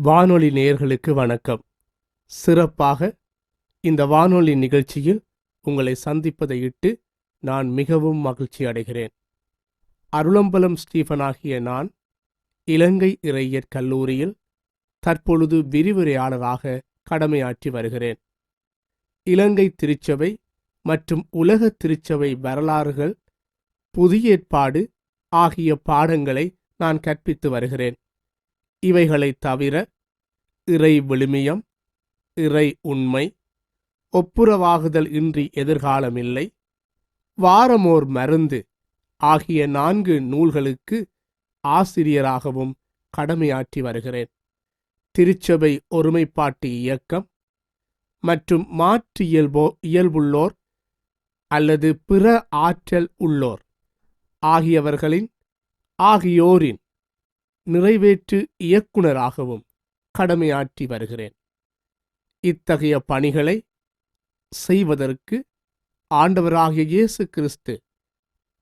வானொலி நேயர்களுக்கு வணக்கம். சிறப்பாக இந்த வானொலி நிகழ்ச்சியில் உங்களை சந்திப்பதையிட்டு நான் மிகவும் மகிழ்ச்சி அடைகிறேன். அருளம்பலம் ஸ்டீபனாகிய நான் இலங்கை இறையியற் கல்லூரியில் தற்பொழுது விரிவுரையாளராக கடமையாற்றி வருகிறேன். இலங்கை திருச்சபை மற்றும் உலக திருச்சபை வரலாறுகள், புதிய ஏற்பாடு ஆகிய பாடங்களை நான் கற்பித்து வருகிறேன். இவைகளைத் தவிர இறை விழுமியம், இறை உண்மை, ஒப்புரவாகுதல் இன்றி எதிர்காலமில்லை, வாரமோர் மருந்து ஆகிய 4 நூல்களுக்கு ஆசிரியராகவும் கடமையாற்றி வருகிறேன். திருச்சபை ஒருமைப்பாட்டு இயக்கம் மற்றும் மாற்று இயல்புள்ளோர் அல்லது பிற ஆற்றல் உள்ளோர் ஆகியோரின் நிறைவேற்று இயக்குனராகவும் கடமையாற்றி வருகிறேன். இத்தகைய பணிகளை செய்வதற்கு ஆண்டவராகிய இயேசு கிறிஸ்து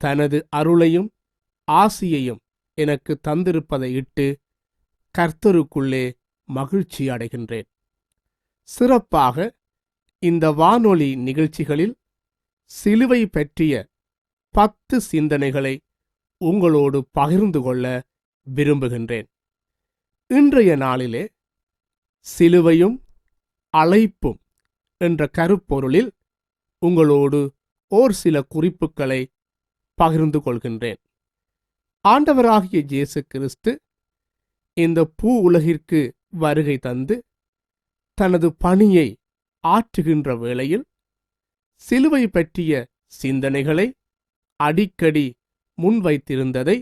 தனது அருளையும் ஆசியையும் எனக்கு தந்திருப்பதையிட்டு கர்த்தருக்குள்ளே மகிழ்ச்சி அடைகின்றேன். சிறப்பாக இந்த வானொலி நிகழ்ச்சிகளில் சிலுவை பற்றிய 10 சிந்தனைகளை உங்களோடு பகிர்ந்து கொள்ள விரும்புகின்றேன். இன்றைய நாளிலே சிலுவையும் அழைப்பும் என்ற கருப்பொருளில் உங்களோடு சில குறிப்புகளை பகிர்ந்து கொள்கின்றேன். ஆண்டவராகிய இயேசு கிறிஸ்து இந்த பூ உலகிற்கு வருகை தந்து தனது பணியை ஆற்றுகின்ற வேளையில் சிலுவை பற்றிய சிந்தனைகளை அடிக்கடி முன்வைத்திருந்ததை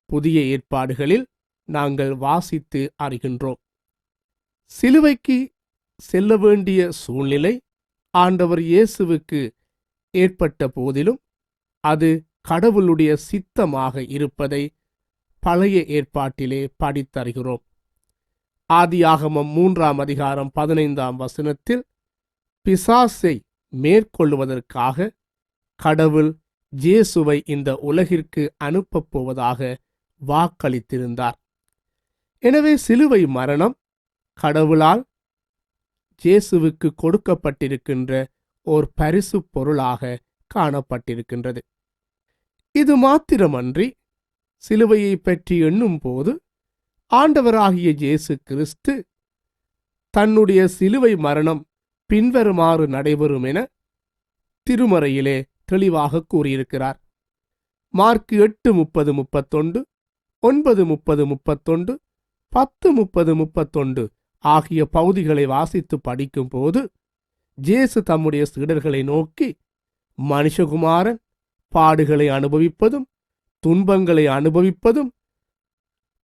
புதிய ஏற்பாடுகளில் நாங்கள் வாசித்து அறிகின்றோம். சிலுவைக்கு செல்ல வேண்டிய சூழ்நிலை ஆண்டவர் இயேசுவுக்கு ஏற்பட்ட போதிலும் அது கடவுளுடைய சித்தமாக இருப்பதை பழைய ஏற்பாட்டிலே படித்தறிகிறோம். ஆதியாகமம் 3 அதிகாரம் 15 பிசாசை மேற்கொள்வதற்காக கடவுள் இயேசுவை இந்த உலகிற்கு அனுப்பப் போவதாக வாக்களித்திருந்தார். எனவே சிலுவை மரணம் கடவுளால் இயேசுவுக்கு கொடுக்கப்பட்டிருக்கின்ற ஓர் பரிசு பொருளாக காணப்பட்டிருக்கின்றது. இது மாத்திரமன்றி சிலுவையை பற்றி எண்ணும் போது ஆண்டவராகிய இயேசு கிறிஸ்து தன்னுடைய சிலுவை மரணம் பின்வருமாறு நடைபெறும் என திருமறையிலே தெளிவாக கூறியிருக்கிறார். மார்க்கு 8:30-31, 9:30-31, 10:30-31 ஆகிய பகுதிகளை வாசித்து படிக்கும் போது இயேசு தம்முடைய சீடர்களை நோக்கி, மனுஷகுமாரன் பாடுகளை அனுபவிப்பதும் துன்பங்களை அனுபவிப்பதும்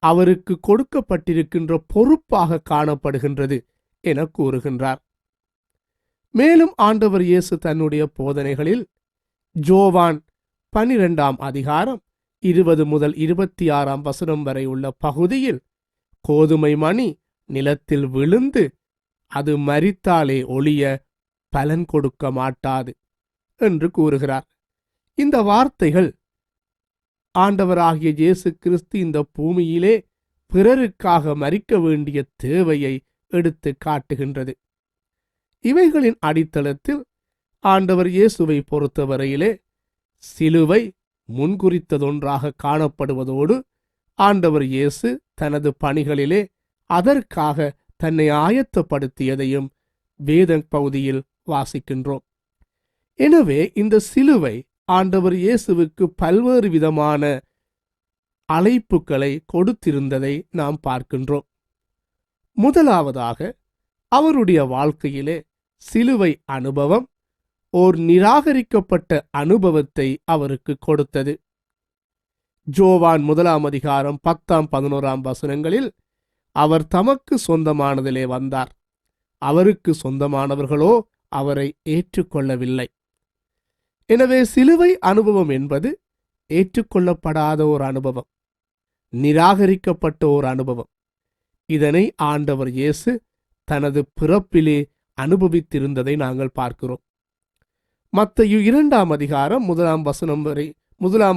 அவருக்கு கொடுக்கப்பட்டிருக்கின்ற பொறுப்பாக காணப்படுகின்றது என கூறுகின்றார். மேலும் ஆண்டவர் இயேசு தன்னுடைய போதனைகளில் யோவான் 12 அதிகாரம் 20-26 வரை உள்ள பகுதியில் கோதுமை மணி நிலத்தில் விழுந்து அது மரித்தாலே ஒழிய பலன் கொடுக்க மாட்டாது என்று கூறுகிறார். இந்த வார்த்தைகள் ஆண்டவராகிய இயேசு கிறிஸ்து இந்த பூமியிலே பிறருக்காக மரிக்க வேண்டிய தேவையை எடுத்து காட்டுகின்றது. இவைகளின் அடித்தளத்தில் ஆண்டவர் இயேசுவை பொறுத்தவரையிலே சிலுவை முன்குறித்ததொன்றாக காணப்படுவதோடு ஆண்டவர் இயேசு தனது பணிகளிலே அதற்காக தன்னை ஆயத்தப்படுத்தியதையும் வேத பகுதியில் வாசிக்கின்றோம். எனவே இந்த சிலுவை ஆண்டவர் இயேசுவுக்கு பல்வேறு விதமான அழைப்புகளை கொடுத்திருந்ததை நாம் பார்க்கின்றோம். முதலாவதாக அவருடைய வாழ்க்கையிலே சிலுவை அனுபவம் ஓர் நிராகரிக்கப்பட்ட அனுபவத்தை அவருக்கு கொடுத்தது. யோவான் 1 அதிகாரம் 10-11 அவர் தமக்கு சொந்தமானதிலே வந்தார், அவருக்கு சொந்தமானவர்களோ அவரை ஏற்றுக்கொள்ளவில்லை. எனவே சிலுவை அனுபவம் என்பது ஏற்றுக்கொள்ளப்படாத ஒரு அனுபவம், நிராகரிக்கப்பட்ட ஒரு அனுபவம். இதனை ஆண்டவர் இயேசு தனது பிறப்பிலே அனுபவித்திருந்ததை நாங்கள் பார்க்கிறோம். மத்தேயு 2 அதிகாரம் 1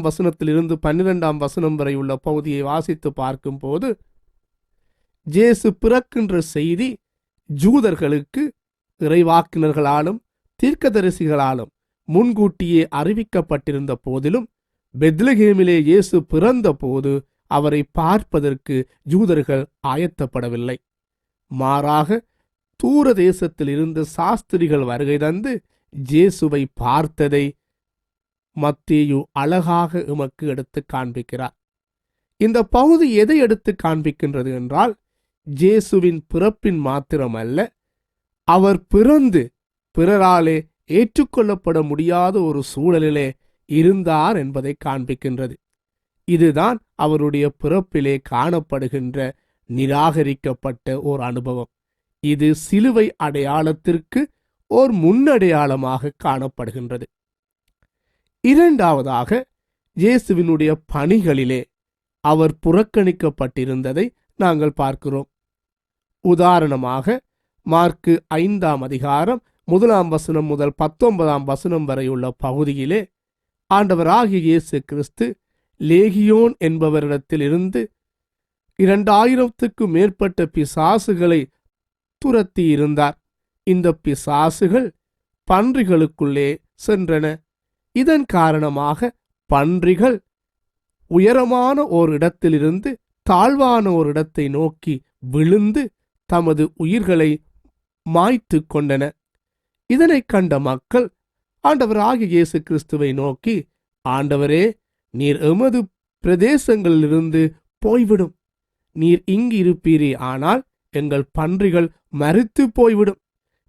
வசனத்திலிருந்து 12 வரை உள்ள பகுதியை வாசித்து பார்க்கும் போது இயேசு பிறக்கின்ற செய்தி ஜூதர்களுக்கு இறைவாக்கினர்களாலும் தீர்க்கதரிசிகளாலும் முன்கூட்டியே அறிவிக்கப்பட்டிருந்த போதிலும், பெத்லகேமிலே இயேசு பிறந்த போது அவரை பார்ப்பதற்கு யூதர்கள் ஆயத்தப்படவில்லை. மாறாக தூர தேசத்தில் இருந்த சாஸ்திரிகள் வருகை தந்து இயேசுவை பார்த்ததை மத்தேயு அழகாக எமக்கு எடுத்து காண்பிக்கிறார். இந்த பகுதி எதை எடுத்து காண்பிக்கின்றது என்றால், இயேசுவின் பிறப்பின் மாத்திரமல்ல, அவர் பிறந்து பிறராலே ஏற்றுக்கொள்ளப்பட முடியாத ஒரு சூழலிலே இருந்தார் என்பதை காண்பிக்கின்றது. இதுதான் அவருடைய பிறப்பிலே காணப்படுகின்ற நிராகரிக்கப்பட்ட ஓர் அனுபவம். இது சிலுவை அடையாளத்திற்கு ஓர் முன்னடையாளமாக காணப்படுகின்றது. இரண்டாவதாக, இயேசுவினுடைய பணிகளிலே அவர் புறக்கணிக்கப்பட்டிருந்ததை நாங்கள் பார்க்கிறோம். உதாரணமாக மார்க்கு 5ஆம் அதிகாரம் 1ஆம் வசனம் முதல் 19ஆம் வசனம் வரையுள்ள பகுதியிலே ஆண்டவராகிய இயேசு கிறிஸ்து லேகியோன் என்பவரிடத்தில் இருந்து 2000க்கும் மேற்பட்ட பிசாசுகளை துரத்தி இருந்தார். இந்த பிசாசுகள் பன்றிகளுக்குள்ளே சென்றன. இதன் காரணமாக பன்றிகள் உயரமான ஓர் இடத்திலிருந்து தாழ்வான ஒரு இடத்தை நோக்கி விழுந்து தமது உயிர்களை மாய்த்து கொண்டன. இதனை கண்ட மக்கள் ஆண்டவராகிய இயேசு கிறிஸ்துவை நோக்கி, ஆண்டவரே, நீர் எமது பிரதேசங்களிலிருந்து போய்விடும். நீர் இங்கு இருப்பீரே, ஆனால் எங்கள் பன்றிகள் மரித்து போய்விடும்.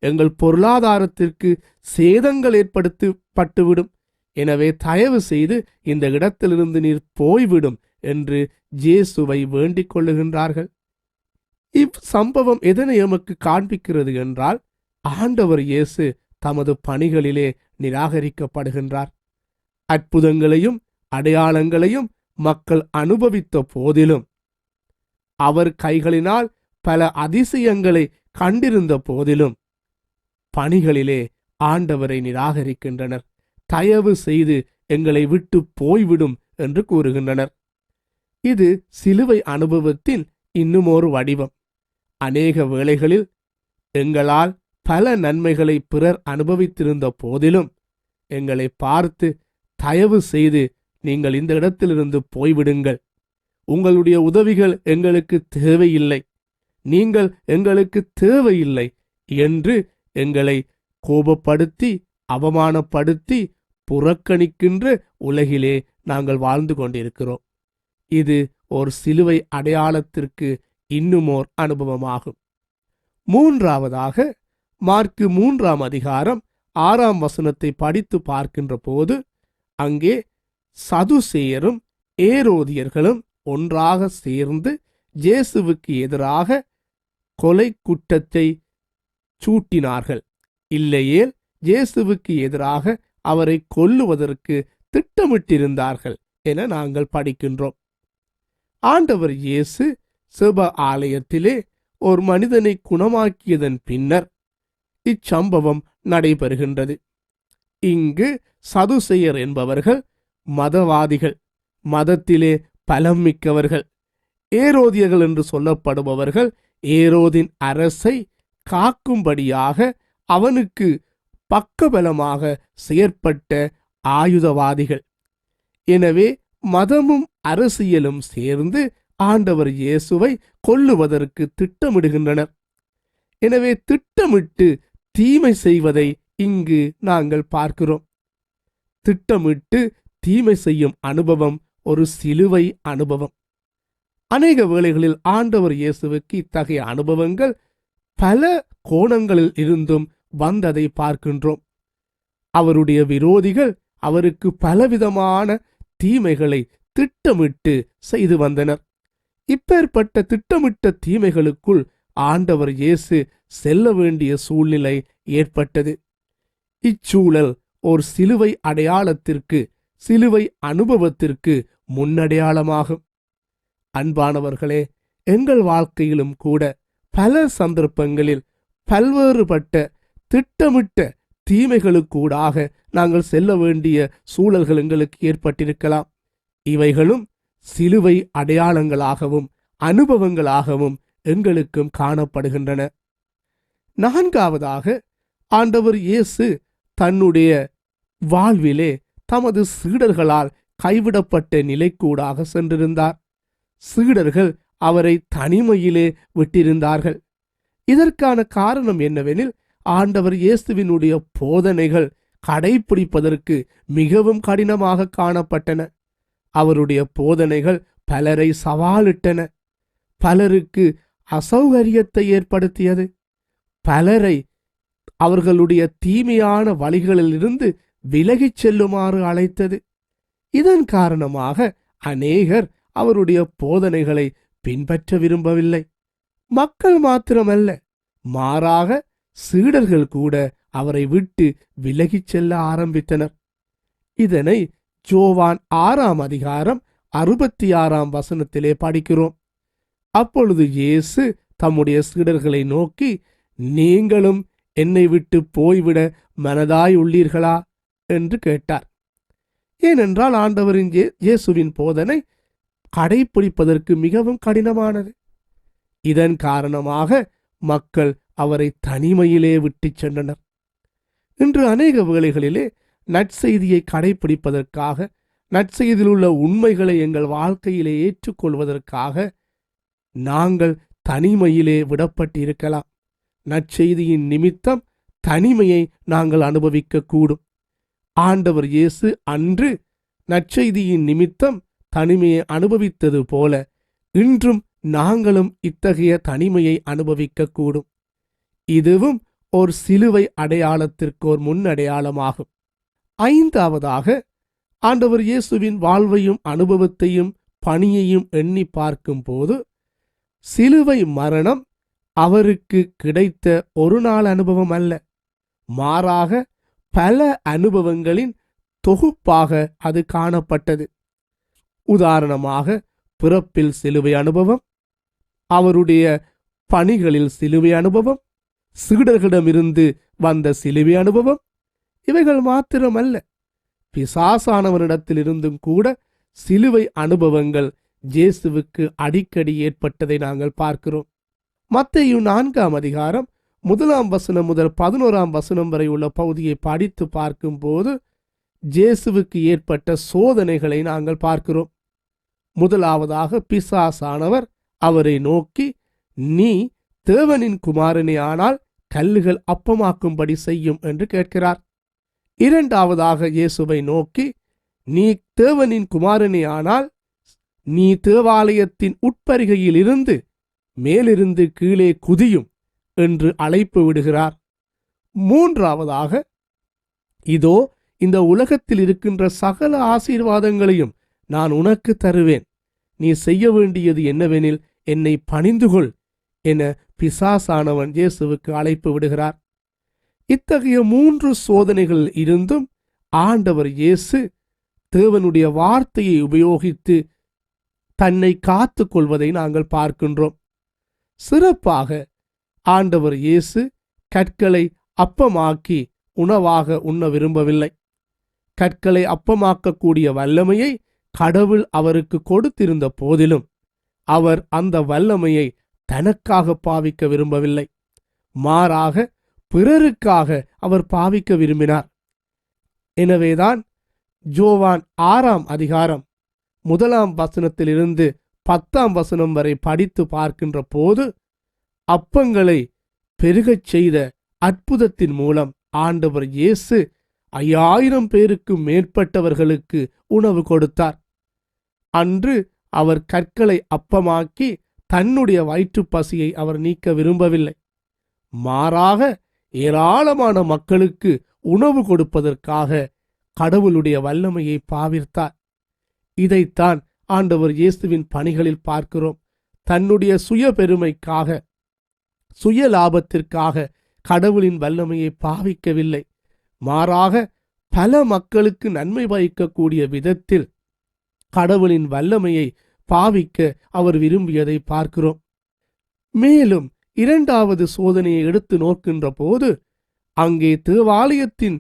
எங்கள் பொருளாதாரத்திற்கு சேதங்கள் ஏற்படுத்தப்பட்டுவிடும். எனவே தயவு செய்து இந்த இடத்திலிருந்து நீர் போய்விடும் என்று இயேசுவை வேண்டிக் கொள்ளுகின்றார்கள். இச்சம்பவம் எதனை எமக்கு காண்பிக்கிறது என்றால், ஆண்டவர் இயேசு தமது பணிகளிலே நிராகரிக்கப்படுகின்றார். அற்புதங்களையும் அடையாளங்களையும் மக்கள் அனுபவித்த போதிலும், அவர் கைகளினால் பல அதிசயங்களை கண்டிருந்த போதிலும், பணிகளிலே ஆண்டவரை நிராகரிக்கின்றனர். தயவு செய்து எங்களை விட்டு போய்விடும் என்று கூறுகின்றனர். இது சிலுவை அனுபவத்தின் இன்னுமொரு வடிவம். அநேக வேளைகளில் எங்களால் பல நன்மைகளை பிறர் அனுபவித்திருந்த போதிலும், எங்களை பார்த்து தயவு செய்து நீங்கள் இந்த இடத்திலிருந்து போய்விடுங்கள், உங்களுடைய உதவிகள் எங்களுக்கு தேவையில்லை, நீங்கள் எங்களுக்கு தேவையில்லை என்று எங்களை கோபப்படுத்தி அவமானப்படுத்தி புறக்கணிக்கின்ற உலகிலே நாங்கள் வாழ்ந்து கொண்டிருக்கிறோம். இது ஒரு சிலுவை அடையாளத்திற்கு இன்னுமோர் அனுபவமாகும். மூன்றாவதாக, மார்க்கு 3ஆம் அதிகாரம் 6ஆம் வசனத்தை படித்து பார்க்கின்ற போது, அங்கே சதுசேயரும் ஏரோதியர்களும் ஒன்றாக சேர்ந்து இயேசுவுக்கு எதிராக கொலை குற்றத்தை சூட்டினார்கள். இல்லையேல் இயேசுவுக்கு எதிராக அவரை கொல்லுவதற்கு திட்டமிட்டிருந்தார்கள் என நாங்கள் படிக்கின்றோம். ஆண்டவர் இயேசு செப ஆலயத்திலே ஒரு மனிதனை குணமாக்கியதன் பின்னர் இச்சம்பவம் நடைபெறுகின்றது. இங்கு சதுசேயர் என்பவர்கள் மதவாதிகள், மதத்திலே பலம் மிக்கவர்கள். ஏரோதியர்கள் என்று சொல்லப்படுபவர்கள் ஏரோதின் அரசை காக்கும்படியாக அவனுக்கு பக்கபலமாக செயற்பட்ட ஆயுதவாதிகள். எனவே மதமும் அரசியலும் சேர்ந்து ஆண்டவர் இயேசுவை கொல்லுவதற்கு திட்டமிடுகின்றனர். எனவே திட்டமிட்டு தீமை செய்வதை இங்கு நாங்கள் பார்க்கிறோம். திட்டமிட்டு தீமை செய்யும் அனுபவம் ஒரு சிலுவை அனுபவம். அநேக வேளைகளில் ஆண்டவர் இயேசுவுக்கு இத்தகைய அனுபவங்கள் பல கோணங்களில் இருந்தும் வந்ததை பார்க்கின்றோம். அவருடைய விரோதிகள் அவருக்கு பலவிதமான தீமைகளை திட்டமிட்டு செய்து வந்தனர். இப்பேற்பட்ட திட்டமிட்ட தீமைகளுக்குள் ஆண்டவர் இயேசு செல்ல வேண்டிய சூழ்நிலை ஏற்பட்டது. இச்சூழல் ஒரு சிலுவை அடையாளத்திற்கு, சிலுவை அனுபவத்திற்கு முன்னடையாளமாகும். அன்பானவர்களே, எங்கள் வாழ்க்கையிலும் கூட பல சந்தர்ப்பங்களில் பல்வேறுபட்ட திட்டமிட்ட தீமைகளுக்கூடாக நாங்கள் செல்ல வேண்டிய சூழல்கள் எங்களுக்கு ஏற்பட்டிருக்கலாம். இவைகளும் சிலுவை அடையாளங்களாகவும் அனுபவங்களாகவும் எங்களுக்கும் காணப்படுகின்றன. நான்காவதாக, ஆண்டவர் இயேசு தன்னுடைய வாழ்விலே தமது சீடர்களால் கைவிடப்பட்ட நிலைக்கூடாக சென்றிருந்தார். சீடர்கள் அவரை தனிமையிலே விட்டிருந்தார்கள். இதற்கான காரணம் என்னவெனில், ஆண்டவர் இயேசுவினுடைய போதனைகள் கடைபிடிப்பதற்கு மிகவும் கடினமாக காணப்பட்டன. அவருடைய போதனைகள் பலரை சவாலிட்டன, பலருக்கு அசௌகரியத்தை ஏற்படுத்தியது, பலரை அவர்களுடைய தீமையான வழிகளிலிருந்து விலகிச் செல்லுமாறு அழைத்தது. இதன் காரணமாக அநேகர் அவருடைய போதனைகளை பின்பற்ற விரும்பவில்லை. மக்கள் மாத்திரமல்ல, மாறாக சீடர்கள் கூட அவரை விட்டு விலகிச் செல்ல ஆரம்பித்தனர். இதனை யோவான் 6ஆம் அதிகாரம் 66ஆம் வசனத்திலே படிக்கிறோம். அப்பொழுது இயேசு தம்முடைய சீடர்களை நோக்கி, நீங்களும் என்னை விட்டு போய்விட மனதாய் உள்ளீர்களா என்று கேட்டார். ஏனென்றால் ஆண்டவரின் இயேசுவின் போதனை கடைபிடிப்பதற்கு மிகவும் கடினமானது. இதன் காரணமாக மக்கள் அவரை தனிமையிலே விட்டுச் சென்றனர். இன்று அநேக வேளைகளிலே நற்செய்தியை கடைபிடிப்பதற்காக, நற்செய்தியில் உள்ள உண்மைகளை எங்கள் வாழ்க்கையிலே ஏற்றுக்கொள்வதற்காக நாங்கள் தனிமையிலே விடப்பட்டிருக்கலாம். நற்செய்தியின் நிமித்தம் தனிமையை நாங்கள் அனுபவிக்க கூடும். ஆண்டவர் இயேசு அன்று நற்செய்தியின் நிமித்தம் தனிமையை அனுபவித்தது போல இன்றும் நாங்களும் இத்தகைய தனிமையை அனுபவிக்க கூடும். இதுவும் ஒரு சிலுவை அடையாளத்திற்கு ஒரு முன்னடையாளமாகும். ஐந்தாவதாக, ஆண்டவர் இயேசுவின் வாழ்வையும் அனுபவத்தையும் பணியையும் எண்ணி பார்க்கும் போது, சிலுவை மரணம் அவருக்கு கிடைத்த ஒரு நாள் அனுபவம் அல்ல, மாறாக பல அனுபவங்களின் தொகுப்பாக அது காணப்பட்டது. உதாரணமாக, பிறப்பில் சிலுவை அனுபவம், அவருடைய பணிகளில் சிலுவை அனுபவம், சீடர்களிடமிருந்து வந்த சிலுவை அனுபவம். இவைகள் மாத்திரமல்ல, பிசாசானவனிடத்திலிருந்தும் கூட சிலுவை அனுபவங்கள் இயேசுவுக்கு அடிக்கடி ஏற்பட்டதை நாங்கள் பார்க்கிறோம். மத்தேயு 4ஆம் அதிகாரம் 1ஆம் வசனம் முதல் 11ஆம் வசனம் வரை உள்ள பகுதியை படித்து பார்க்கும்போது இயேசுவுக்கு ஏற்பட்ட சோதனைகளை நாங்கள் பார்க்கிறோம். முதலாவதாக, பிசாசானவர் அவரை நோக்கி, நீ தேவனின் குமாரனே ஆனால் கல்லுகள் அப்பமாக்கும்படி செய்யும் என்று கேட்கிறார். இரண்டாவதாக, இயேசுவை நோக்கி, நீ தேவனின் குமாரனே ஆனால் நீ தேவாலயத்தின் உட்பரிகையில் இருந்து மேலிருந்து கீழே குதியும் என்று அழைப்பு விடுகிறார். மூன்றாவதாக, இதோ இந்த உலகத்தில் இருக்கின்ற சகல ஆசீர்வாதங்களையும் நான் உனக்கு தருவேன், நீ செய்ய வேண்டியது என்னவெனில் என்னை பணிந்துகொள் என பிசாசானவன் இயேசுவுக்கு அழைப்பு விடுகிறார். இத்தகைய 3 சோதனைகள் இருந்தும் ஆண்டவர் இயேசு தேவனுடைய வார்த்தையை உபயோகித்து தன்னை காத்து கொள்வதை நாங்கள் பார்க்கின்றோம். சிறப்பாக ஆண்டவர் இயேசு கற்களை அப்பமாக்கி உணவாக உண்ண விரும்பவில்லை. கற்களை அப்பமாக்கக்கூடிய வல்லமையை கடவுள் அவருக்கு கொடுத்திருந்த போதிலும் அவர் அந்த வல்லமையை தனக்காக பாவிக்க விரும்பவில்லை. மாறாக பிறருக்காக அவர் பாவிக்க விரும்பினார். எனவேதான் யோவான் 6ஆம் அதிகாரம் 1ஆம் வசனத்திலிருந்து 10ஆம் வசனம் வரை படித்து பார்க்கின்ற போது, அப்பங்களை பெருகச் செய்த அற்புதத்தின் மூலம் ஆண்டவர் இயேசு 5000 பேருக்கு மேற்பட்டவர்களுக்கு உணவு கொடுத்தார். அன்று அவர் கற்களை அப்பமாக்கி தன்னுடைய வயிற்றுப் பசியை அவர் நீக்க விரும்பவில்லை. மாறாக ஏராளமான மக்களுக்கு உணவு கொடுப்பதற்காக கடவுளுடைய வல்லமையை பாவித்தார். இதைத்தான் ஆண்டவர் இயேசுவின் பணிகளில் பார்க்கிறோம். தன்னுடைய சுய பெருமைக்காக, சுய லாபத்திற்காக கடவுளின் வல்லமையை பாவிக்கவில்லை. மாறாக பல மக்களுக்கு நன்மை பயக்கக்கூடிய விதத்தில் கடவுளின் வல்லமையை பாவிக்க அவர் விரும்பியதை பார்க்கிறோம். மேலும் 2வது சோதனையை எடுத்து நோக்கின்ற போது, அங்கே தேவாலயத்தின்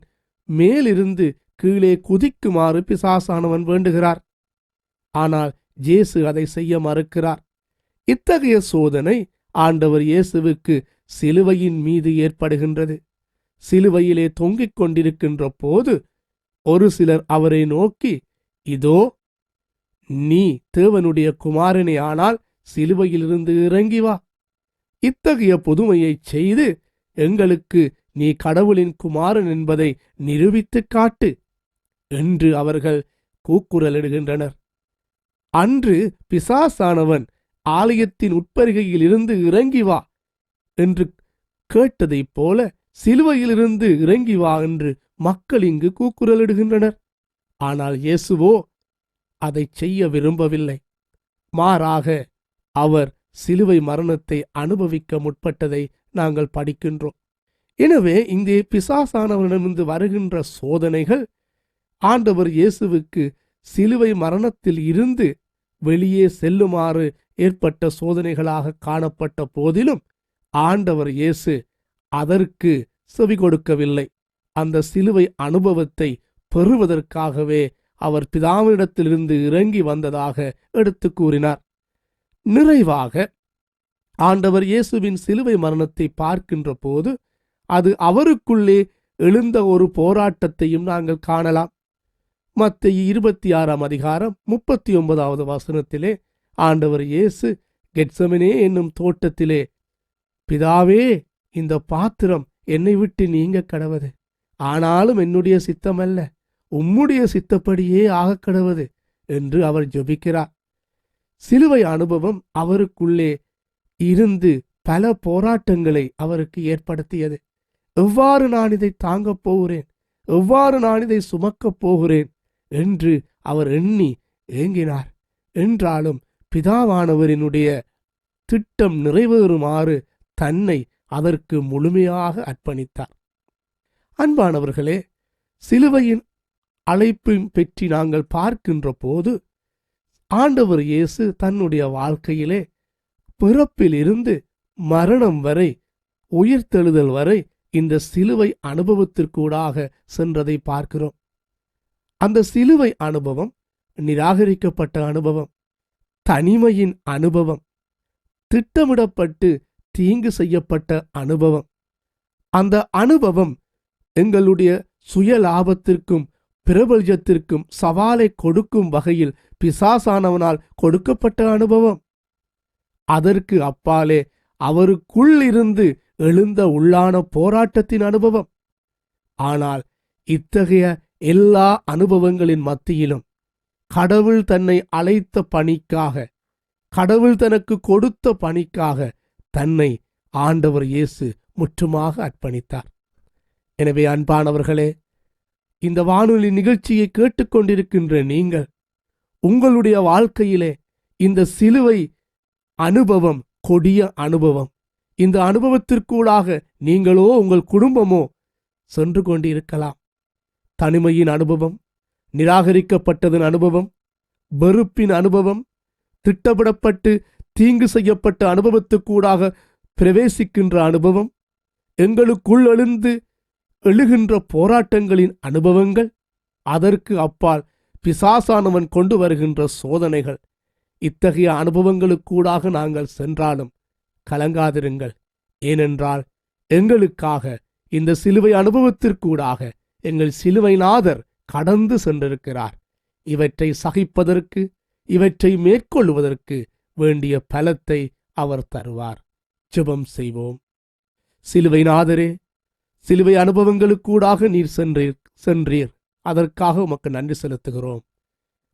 மேலிருந்து கீழே குதிக்குமாறு பிசாசானவன் வேண்டுகிறார். ஆனால் இயேசு அதை செய்ய மறுக்கிறார். இத்தகைய சோதனை ஆண்டவர் இயேசுவுக்கு சிலுவையின் மீது ஏற்படுகின்றது. சிலுவையிலே தொங்கிக் கொண்டிருக்கின்ற போது ஒரு சிலர் அவரை நோக்கி, இதோ நீ தேவனுடைய குமாரனே, ஆனால் சிலுவையிலிருந்து இறங்கி வா, இத்தகைய புதுமையைச் செய்து எங்களுக்கு நீ கடவுளின் குமாரன் என்பதை நிரூபித்துக் காட்டு என்று அவர்கள் கூக்குரலிடுகின்றனர். அன்று பிசாசானவன் ஆலயத்தின் உட்பருகையில் இருந்து இறங்கி வா என்று கேட்டதைப் போல சிலுவையிலிருந்து இறங்கி வா என்று மக்கள் இங்கு கூக்குரலிடுகின்றனர். ஆனால் இயேசுவோ அதை செய்ய விரும்பவில்லை. மாறாக அவர் சிலுவை மரணத்தை அனுபவிக்க முற்பட்டதை நாங்கள் படிக்கின்றோம். எனவே இங்கே பிசாசானவனிடமிருந்து வருகின்ற சோதனைகள் ஆண்டவர் இயேசுவுக்கு சிலுவை மரணத்தில் இருந்து வெளியே செல்லுமாறு ஏற்பட்ட சோதனைகளாக காணப்பட்ட போதிலும் ஆண்டவர் இயேசு அதற்கு செவி கொடுக்கவில்லை. அந்த சிலுவை அனுபவத்தை பெறுவதற்காகவே அவர் பிதாவினிடத்திலிருந்து இறங்கி வந்ததாக எடுத்து கூறினார். நிறைவாக ஆண்டவர் இயேசுவின் சிலுவை மரணத்தை பார்க்கின்ற போது அது அவருக்குள்ளே எழுந்த ஒரு போராட்டத்தையும் நாங்கள் காணலாம். மத்தேயு 26ஆம் அதிகாரம் 39வது வசனத்திலே ஆண்டவர் இயேசு கெத்செமனே என்னும் தோட்டத்திலே, பிதாவே, இந்த பாத்திரம் என்னை விட்டு நீங்க கடவது, ஆனாலும் என்னுடைய சித்தமல்ல, உம்முடைய சித்தப்படியே ஆகக் கடவது என்று அவர் ஜெபிக்கிறார். சிலுவை அனுபவம் அவருக்குள்ளே இருந்து பல போராட்டங்களை அவருக்கு ஏற்படுத்தியது. எவ்வாறு நான் இதை தாங்கப் போகிறேன், எவ்வாறு நான் இதை சுமக்கப் போகிறேன் என்று அவர் எண்ணி ஏங்கினார். என்றாலும் பிதாவானவரினுடைய திட்டம் நிறைவேறுமாறு தன்னை அதற்கு முழுமையாக அர்ப்பணித்தார். அன்பானவர்களே, சிலுவையின் அழைப்பை பற்றி நாங்கள் பார்க்கின்ற போது ஆண்டவர் இயேசு தன்னுடைய வாழ்க்கையிலே பிறப்பிலிருந்து மரணம் வரை, உயிர்த்தெழுதல் வரை இந்த சிலுவை அனுபவத்திற்கூடாக சென்றதை பார்க்கிறோம். அந்த சிலுவை அனுபவம் நிராகரிக்கப்பட்ட அனுபவம், தனிமையின் அனுபவம், திட்டமிடப்பட்டு தீங்கு செய்யப்பட்ட அனுபவம். அந்த அனுபவம் எங்களுடைய சுய லாபத்திற்கும் பிரபல்யத்திற்கும் சவாலை கொடுக்கும் வகையில் பிசாசானவனால் கொடுக்கப்பட்ட அனுபவம். அதற்கு அப்பாலே அவருக்குள்ளிருந்து எழுந்த உள்ளான போராட்டத்தின் அனுபவம். ஆனால் இத்தகைய எல்லா அனுபவங்களின் மத்தியிலும் கடவுள் தன்னை அழைத்த பணிக்காக, கடவுள் தனக்கு கொடுத்த பணிக்காக தன்னை ஆண்டவர் இயேசு முற்றுமாக அர்ப்பணித்தார். எனவே அன்பானவர்களே, இந்த வானொலி நிகழ்ச்சியை கேட்டுக்கொண்டிருக்கின்ற நீங்கள் உங்களுடைய வாழ்க்கையிலே இந்த சிலுவை அனுபவம் கொடிய அனுபவம், இந்த அனுபவத்திற்கூடாக நீங்களோ உங்கள் குடும்பமோ சென்று கொண்டிருக்கலாம். தனிமையின் அனுபவம், நிராகரிக்கப்பட்டதன் அனுபவம், வெறுப்பின் அனுபவம், திட்டமிடப்பட்டு தீங்கு செய்யப்பட்ட அனுபவத்துக்கூடாக பிரவேசிக்கின்ற அனுபவம், எங்களுக்குள் எழுகின்ற போராட்டங்களின் அனுபவங்கள், அதற்கு அப்பால் பிசாசானவன் கொண்டு வருகின்ற சோதனைகள். இத்தகைய அனுபவங்களுக்கூடாக நாங்கள் சென்றாலும் கலங்காதிருங்கள். ஏனென்றால் எங்களுக்காக இந்த சிலுவை அனுபவத்திற்கூடாக எங்கள் சிலுவைநாதர் கடந்து சென்றிருக்கிறார். இவற்றை சகிப்பதற்கு, இவற்றை மேற்கொள்வதற்கு வேண்டிய பலத்தை அவர் தருவார். ஜெபம் செய்வோம். சிலுவைநாதரே, சிலுவை அனுபவங்களுக்கூடாக நீர் சென்றீர். அதற்காக உமக்கு நன்றி செலுத்துகிறோம்.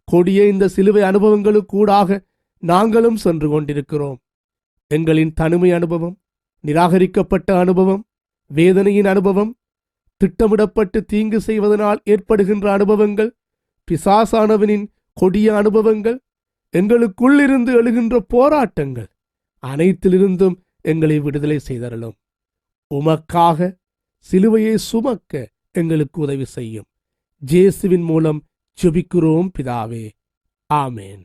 கொடிய இந்த சிலுவை அனுபவங்களுக்கூடாக நாங்களும் சென்று கொண்டிருக்கிறோம். எங்களின் தனிமை அனுபவம், நிராகரிக்கப்பட்ட அனுபவம், வேதனையின் அனுபவம், திட்டமிடப்பட்டு தீங்கு செய்வதனால் ஏற்படுகின்ற அனுபவங்கள், பிசாசானவனின் கொடிய அனுபவங்கள், எங்களுக்குள்ளிருந்து எழுகின்ற போராட்டங்கள் அனைத்திலிருந்தும் எங்களை விடுதலை செய்தருளும். உமக்காக சிலுவையை சுமக்க எங்களுக்கு உதவி செய்யும். இயேசுவின் மூலம் ஜெபிக்கிறோம் பிதாவே. ஆமேன்.